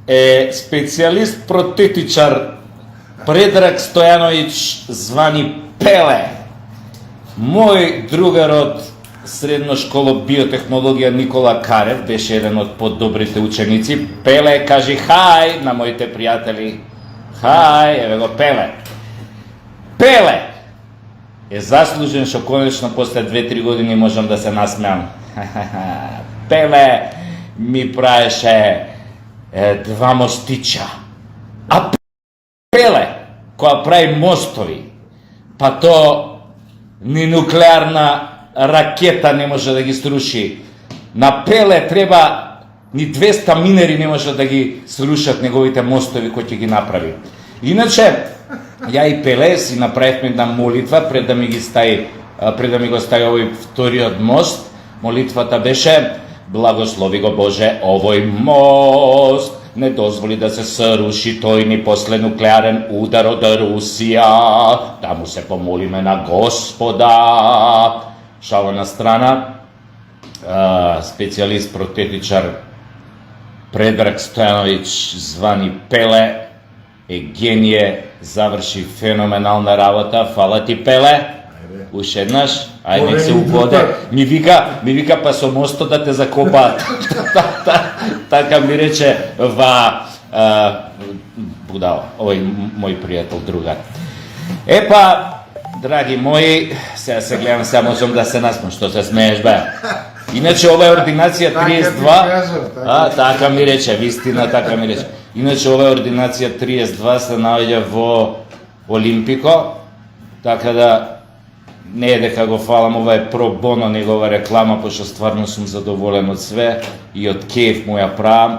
е специјалист протетичар Предраг Стојановиќ, звани Пеле. Мој другар од средно школа биотехнологија Никола Карев беше еден од подобрите ученици. Пеле, кажи хај на моите пријатели. Хај, еве го Пеле. Пеле е заслужен што конечно после 2-3 години можам да се насмеам. Пеле ми праеше 2 мостича. А Пеле, која прави мостови, па то ни нуклеарна ракета не може да ги сруши. На Пеле треба ни 200 минери не може да ги срушат неговите мостови кои ќе ги направи. Иначе, ја и Пеле си направивме една молитва пред да ми го стави овој вториот мост. Молитвата беше: благослови го Боже овој мост, не дозволи да се сруши тој ни после нуклеарен удар од Русија, да му се помолиме на Господа. Шала на страна, специјалист протетичар Предраг Стојановиќ, звани Пеле, е геније, заврши феноменална работа. Фала ти, Пеле. Уште еднаш, ајде нек се угоде. Ми вика па со мостот да те закопаат. Така ми рече будала, овој мој пријател, другар. Епа, драги мои, сега се гледам, сега можам да се насмеам, што се смееш бе. Иначе ова е ординација 32. Така ми рече, вистина, така ми рече. Иначе ова е ординација 32, се наоѓа во Олимпико, така да не е дека го фалам, ова е про боно негова реклама, пошто стварно сум задоволен од све и од кеф му ја правам,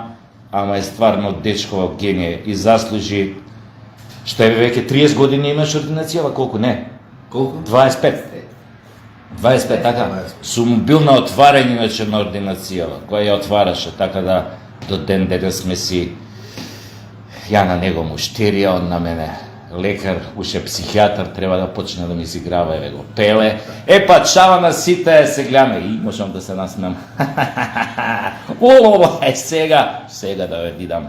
ама е стварно дечкова генија и заслужи, што е веќе 30 години имаш ординацијава, колку не? Колку? 25, така. Сум бил на отварање иначе на ординацијава, која ја отвараше, така да до ден денес сме си, ја на него муштерија, он на мене лекар, уште психијатар, треба да почне да ми изиграва, еве го Пеле. Епа, чава на сите, се гледаме и можам да се насмеам. Сега да ве видам.